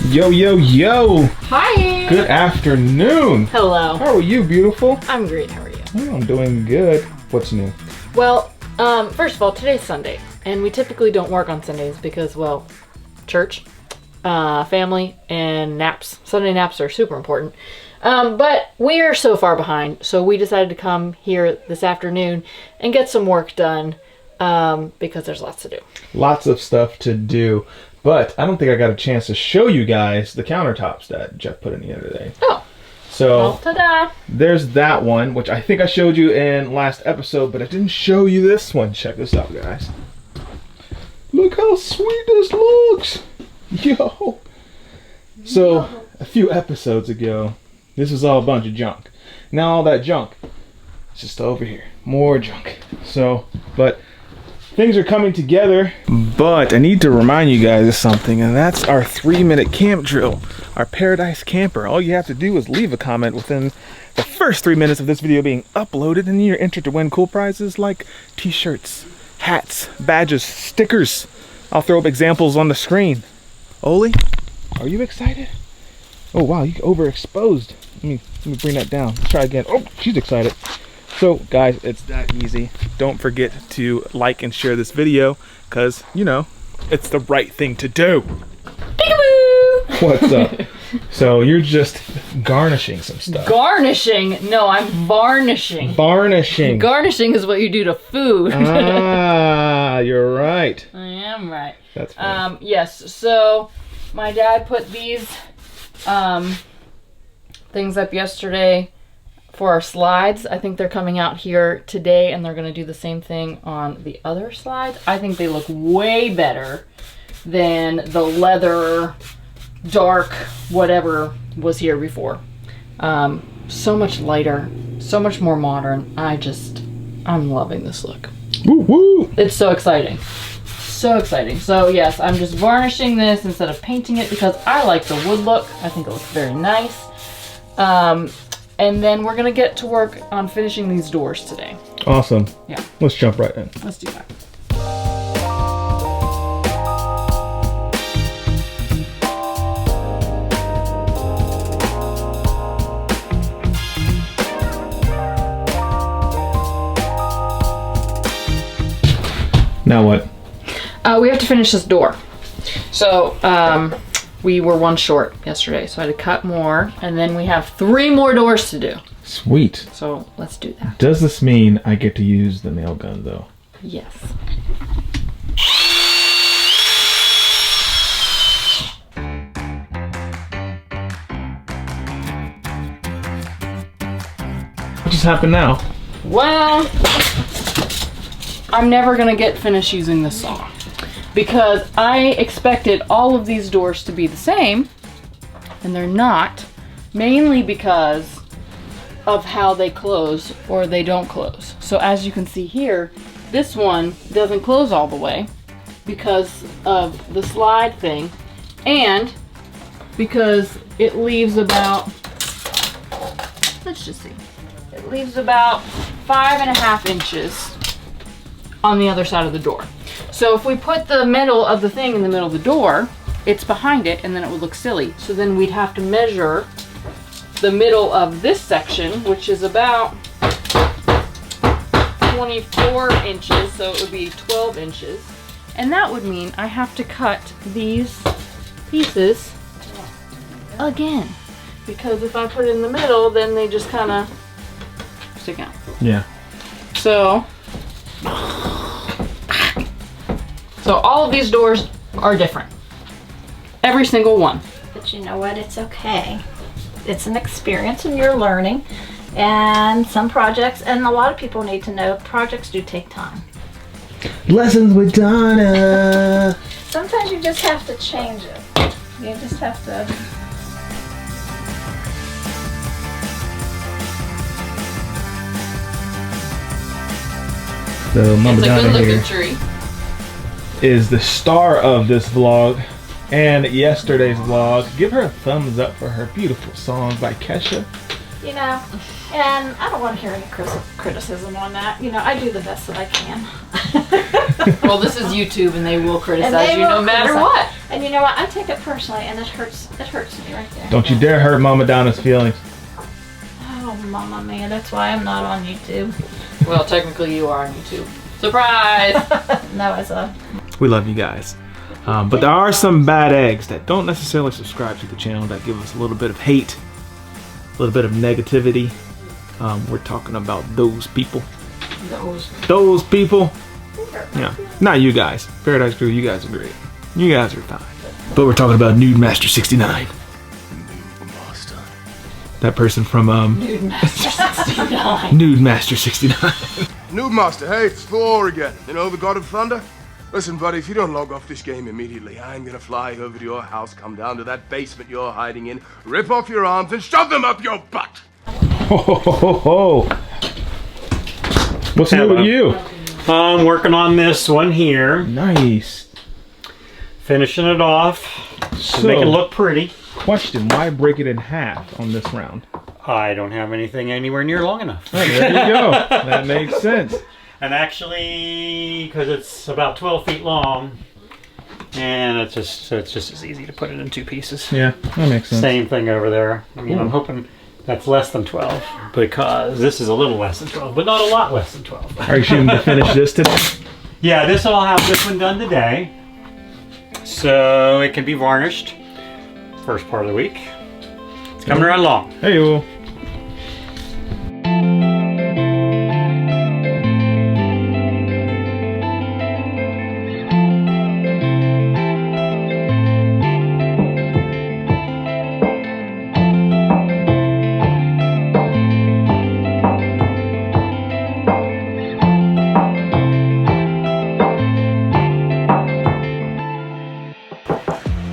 Yo, yo, yo! Hi! Good afternoon! Hello. How are you, beautiful? I'm great, how are you? Oh, I'm doing good. What's new? Well, first of all, today's Sunday, and we typically don't work on Sundays because, well, church, family, and naps. Sunday naps are super important. But we are so far behind, so we decided to come here this afternoon and get some work done because there's lots to do. Lots of stuff to do. But I don't think I got a chance to show you guys the countertops that Jeff put in the other day. Oh. So, well, ta-da! There's that one, which I think I showed you in last episode, but I didn't show you this one. Check this out, guys. Look how sweet this looks! Yo! So, a few episodes ago, this was all a bunch of junk. Now all that junk is just over here. More junk. So, but things are coming together. But I need to remind you guys of something, and that's our 3-minute camp drill. Our Paradise Camper. All you have to do is leave a comment within the first 3 minutes of this video being uploaded, and you're entered to win cool prizes like t-shirts, hats, badges, stickers. I'll throw up examples on the screen. Oly, are you excited? Oh wow, you overexposed. Let me bring that down. Let's try again. Oh, she's excited. So guys, it's that easy. Don't forget to like and share this video because, you know, it's the right thing to do. Peekaboo! What's up? So you're just garnishing some stuff. Garnishing? No, I'm varnishing. Varnishing. Garnishing is what you do to food. Ah, you're right. I am right. That's funny. Yes, so my dad put these things up yesterday for our slides. I think they're coming out here today, and they're going to do the same thing on the other slides. I think they look way better than the leather, dark, whatever was here before. So much lighter, so much more modern. I'm loving this look. Woo woo! It's so exciting. So exciting. So yes, I'm just varnishing this instead of painting it because I like the wood look. I think it looks very nice. And then we're gonna get to work on finishing these doors today. Awesome. Yeah. Let's jump right in. Let's do that. Now what? We have to finish this door. So, we were one short yesterday, so I had to cut more, and then we have 3 more doors to do. Sweet. So let's do that. Does this mean I get to use the nail gun though? Yes. What just happened now? Well, I'm never gonna get finished using this saw because I expected all of these doors to be the same, and they're not, mainly because of how they close or they don't close. So as you can see here, this one doesn't close all the way because of the slide thing, and because it leaves about, let's just see, it leaves about 5.5 inches on the other side of the door. So if we put the middle of the thing in the middle of the door, it's behind it, and then it would look silly. So then we'd have to measure the middle of this section, which is about 24 inches, so it would be 12 inches. And that would mean I have to cut these pieces again. Because if I put it in the middle, then they just kind of stick out. Yeah. So all of these doors are different. Every single one. But you know what? It's okay. It's an experience and you're learning. And some projects, and a lot of people need to know, projects do take time. Lessons with Donna. Sometimes you just have to change it. You just have to. So Mama It's a good Donna looking here tree. is the star of this vlog and yesterday's vlog. Give her a thumbs up for her beautiful song by Kesha. You know, and I don't want to hear any criticism on that. You know, I do the best that I can. Well, this is YouTube, and they will And criticize they you will no matter criticize. what. And you know what? I take it personally, and it hurts me right there. Don't you dare hurt Mama Donna's feelings. Oh, Mama Mia, that's why I'm not on YouTube. Well, technically you are on YouTube. Surprise! No, it's a... We love you guys. But there are some bad eggs that don't necessarily subscribe to the channel that give us a little bit of hate, a little bit of negativity. We're talking about those people. Those people. Yeah, not you guys. Paradise Crew, you guys are great. You guys are fine. But we're talking about Nude Master 69. That person from Nude Master 69. Nude Master 69. Nude Master, hey, it's Thor again. You know, the God of Thunder? Listen, buddy, if you don't log off this game immediately, I'm gonna fly over to your house, come down to that basement you're hiding in, rip off your arms, and shove them up your butt! Ho, ho, ho, ho, ho. What's new with you? I'm working on this one here. Nice. Finishing it off. So, Make it look pretty. question, why break it in half on this round? I don't have anything anywhere near long enough. Oh, there you go. That makes sense. And actually, because it's about 12 feet long, and it's just as easy to put it in two pieces. Yeah, that makes sense. Same thing over there. I mean, I'm hoping that's less than 12, because this is a little less than 12, but not a lot less than 12. Are you shooting to finish this today? Yeah, I'll have this one done today, so it can be varnished first part of the week. It's coming around along. Hey, well.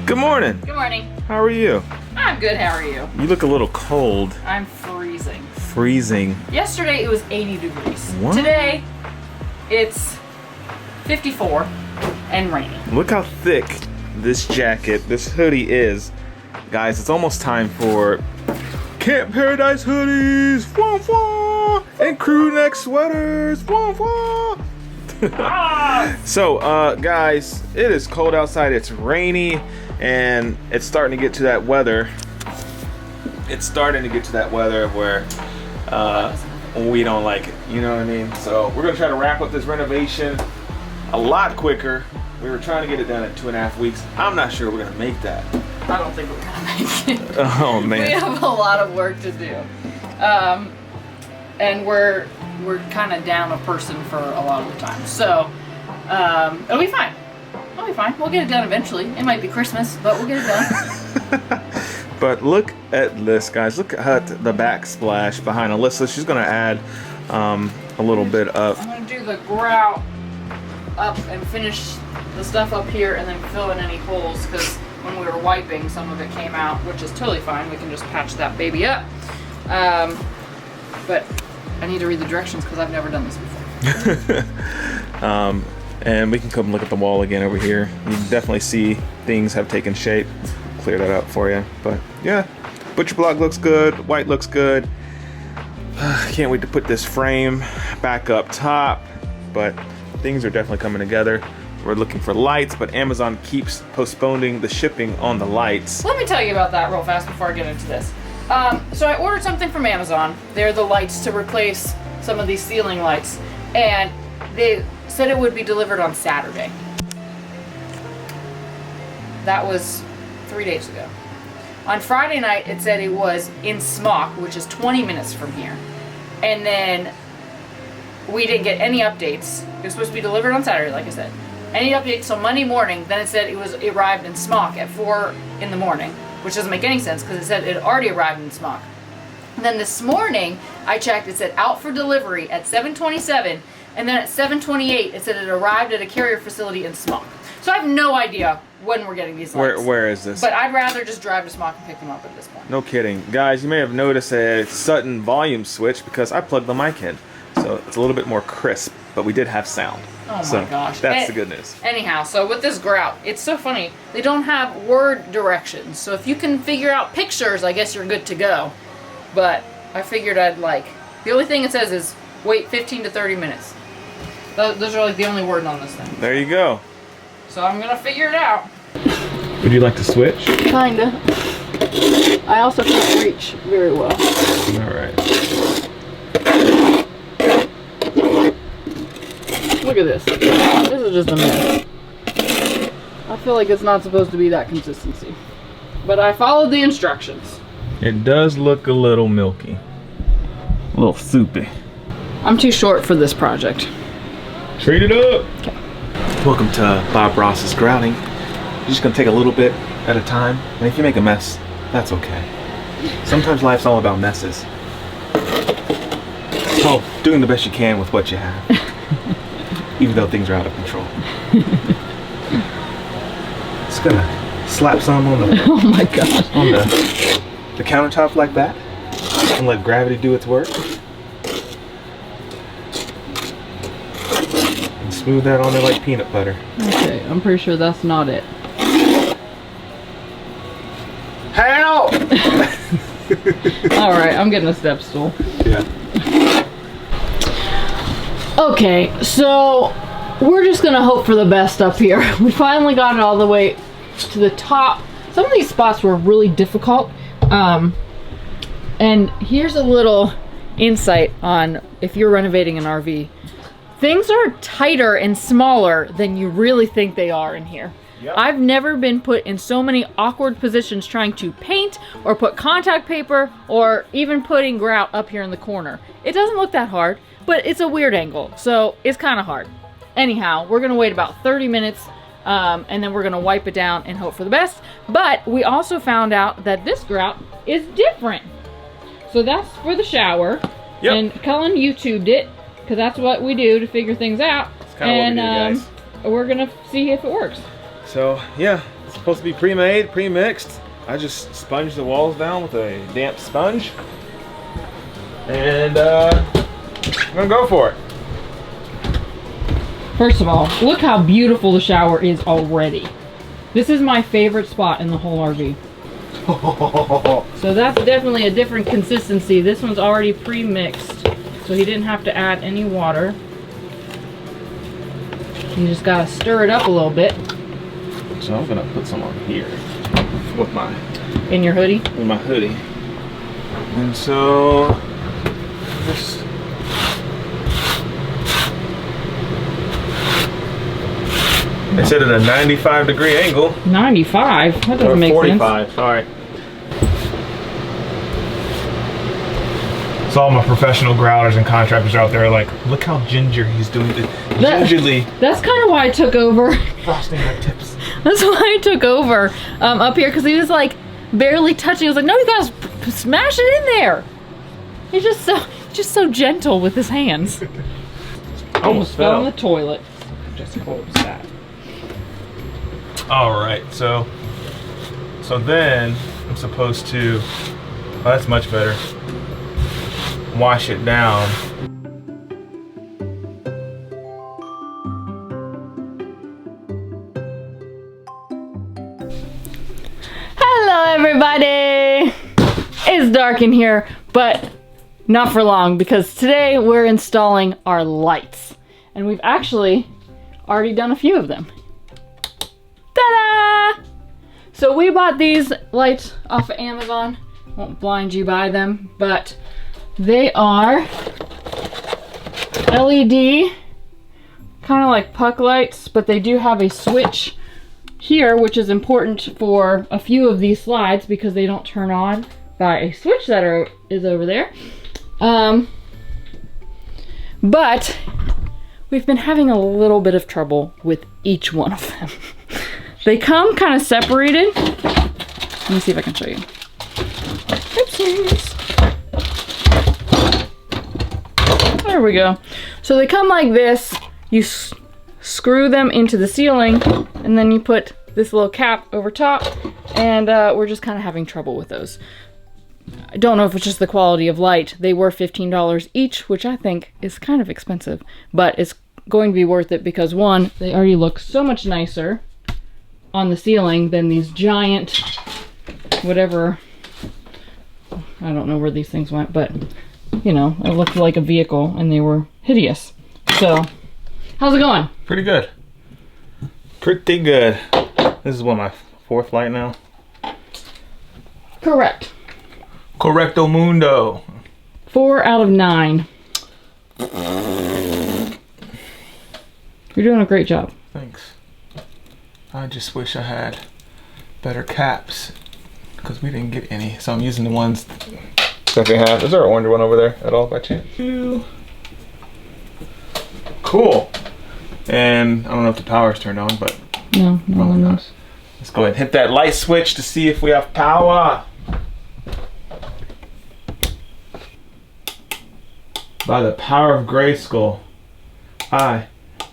Good morning. Good morning. How are you? I'm good. How are you? You look a little cold. I'm freezing. Freezing. Yesterday it was 80 degrees. What? Today it's 54 and rainy. Look how thick this jacket, this hoodie is. Guys, it's almost time for Camp Paradise hoodies, wah, wah, and crew neck sweaters, wah, wah. So, guys, it is cold outside. It's rainy, and it's starting to get to that weather. It's starting to get to that weather where we don't like it. You know what I mean? So we're gonna try to wrap up this renovation a lot quicker. We were trying to get it done in 2.5 weeks. I'm not sure we're gonna make that. I don't think we're gonna make it. Oh man. We have a lot of work to do. And we're kind of down a person for a lot of the time. So it'll be fine. It'll be fine. We'll get it done eventually. It might be Christmas, but we'll get it done. But look at this, guys. Look at the backsplash behind Alyssa. She's gonna add a little bit of. I'm gonna do the grout up and finish the stuff up here and then fill in any holes, because when we were wiping, some of it came out, which is totally fine. We can just patch that baby up. But I need to read the directions because I've never done this before. And we can come look at the wall again over here. You can definitely see things have taken shape. Clear that up for you. But yeah, butcher block looks good. White looks good. Can't wait to put this frame back up top. But things are definitely coming together. We're looking for lights, but Amazon keeps postponing the shipping on the lights. Let me tell you about that real fast before I get into this. So I ordered something from Amazon. They're the lights to replace some of these ceiling lights. And they said it would be delivered on Saturday. That was 3 days ago. On Friday night, it said it was in Smock, which is 20 minutes from here. And then we didn't get any updates. It was supposed to be delivered on Saturday, like I said. Any updates till Monday morning, then it said it arrived in Smock at 4 in the morning, which doesn't make any sense because it said it already arrived in Smock. And then this morning, I checked, it said out for delivery at 7:27, and then at 7:28, it said it arrived at a carrier facility in Smock. So I have no idea when we're getting these lights. Where is this? But I'd rather just drive to Smock and pick them up at this point. No kidding. Guys, you may have noticed a sudden volume switch because I plugged the mic in. So it's a little bit more crisp, but we did have sound. Oh so my gosh. That's the good news. Anyhow, so with this grout, it's so funny. They don't have word directions. So if you can figure out pictures, I guess you're good to go. But I figured the only thing it says is wait 15 to 30 minutes. Those are like the only word on this thing. There you go. So I'm gonna figure it out. Would you like to switch? Kinda. I also can't reach very well. Alright. Look at this. This is just a mess. I feel like it's not supposed to be that consistency. But I followed the instructions. It does look a little milky. A little soupy. I'm too short for this project. Treat it up! Okay. Welcome to Bob Ross's grouting. You're just gonna take a little bit at a time, and if you make a mess, that's okay. Sometimes life's all about messes. So, doing the best you can with what you have. Even though things are out of control. Just gonna slap some on the Oh my gosh. on the countertop like that, and let gravity do its work. And smooth that on there like peanut butter. Okay, I'm pretty sure that's not it. Help! Alright, I'm getting a step stool. Yeah. Okay, so we're just gonna hope for the best up here. We finally got it all the way to the top. Some of these spots were really difficult. And here's a little insight on if you're renovating an RV. Things are tighter and smaller than you really think they are in here. Yep. I've never been put in so many awkward positions trying to paint or put contact paper or even putting grout up here in the corner. It doesn't look that hard, but it's a weird angle, so it's kind of hard. Anyhow, we're gonna wait about 30 minutes and then we're gonna wipe it down and hope for the best. But we also found out that this grout is different. So that's for the shower. Yep. And Cullen YouTubed it, because that's what we do to figure things out. It's kind of what we do, guys. We're gonna see if it works. So, yeah, it's supposed to be pre-made, pre-mixed. I just sponged the walls down with a damp sponge. And, I'm gonna go for it. First of all, look how beautiful the shower is already. This is my favorite spot in the whole RV. So that's definitely a different consistency. This one's already pre-mixed, so he didn't have to add any water. You just gotta stir it up a little bit. So I'm gonna put some on here with my In your hoodie. And so just I set it at a 95-degree angle. 95? That Or doesn't make 45, sense. sorry. So all my professional grouters and contractors out there are like, look how ginger he's doing it. Gingerly That's kind of why I took over. frosting my tips. That's why I took over up here, because he was like barely touching. I was like, no, you gotta smash it in there. He's just so gentle with his hands. Almost fell in the toilet. Just close that. All right, so then I'm supposed to, oh, that's much better, wash it down. Hello, everybody. It's dark in here, but not for long, because today we're installing our lights, and we've actually already done a few of them. Ta-da! So we bought these lights off of Amazon. Won't blind you by them, but they are LED, kind of like puck lights, but they do have a switch here, which is important for a few of these slides because they don't turn on by a switch that is over there. But we've been having a little bit of trouble with each one of them. They come kind of separated. Let me see if I can show you. Oopsies. There we go. So they come like this. You screw them into the ceiling, and then you put this little cap over top, and we're just kind of having trouble with those. I don't know if it's just the quality of light. They were $15 each, which I think is kind of expensive, but it's going to be worth it because, one, they already look so much nicer on the ceiling than these giant, whatever, I don't know where these things went, but, you know, it looked like a vehicle, and they were hideous. So, how's it going? Pretty good. Pretty good. This is one of my 4th light now? Correct. Correcto mundo. 4 out of 9. You're doing a great job. Thanks. I just wish I had better caps because we didn't get any. So I'm using the ones that they have. Is there an orange one over there at all by chance? Cool. And I don't know if the power's turned on, but No, no. let's go ahead and hit that light switch to see if we have power. By the power of Grayskull, I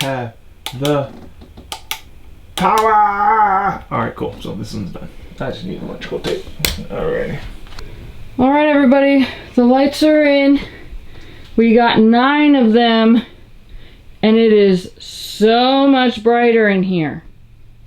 have the power! Alright, cool. So this one's done. I just need electrical tape. Alrighty. Alright, everybody. The lights are in. We got 9 of them. And it is so much brighter in here.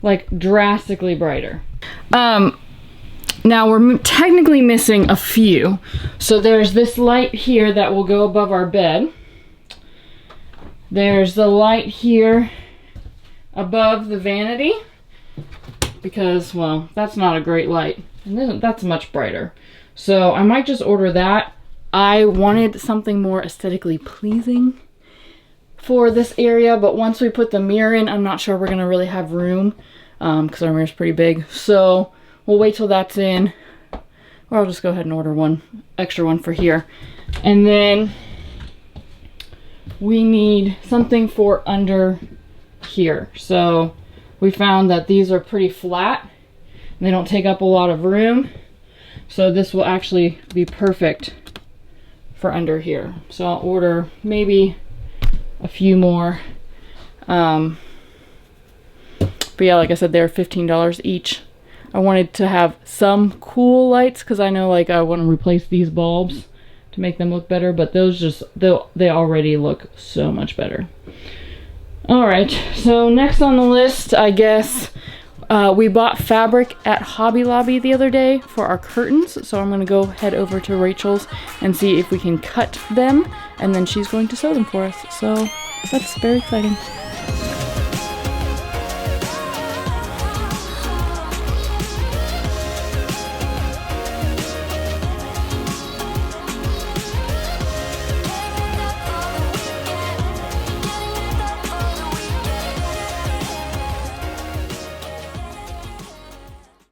Like, drastically brighter. Now we're technically missing a few. So there's this light here that will go above our bed. There's the light here above the vanity. Because, well, that's not a great light. And that's much brighter. So I might just order that. I wanted something more aesthetically pleasing for this area, but once we put the mirror in, I'm not sure we're gonna really have room because our mirror's pretty big. So we'll wait till that's in, or I'll just go ahead and order one extra one for here. And then we need something for under here. So we found that these are pretty flat and they don't take up a lot of room. So this will actually be perfect for under here. So I'll order maybe a few more. But yeah, like I said, they're $15 each. I wanted to have some cool lights because I know like I want to replace these bulbs to make them look better, but those just, they already look so much better. Alright, so next on the list, I guess, we bought fabric at Hobby Lobby the other day for our curtains, so I'm going to go head over to Rachel's and see if we can cut them, and then she's going to sew them for us. So that's very exciting.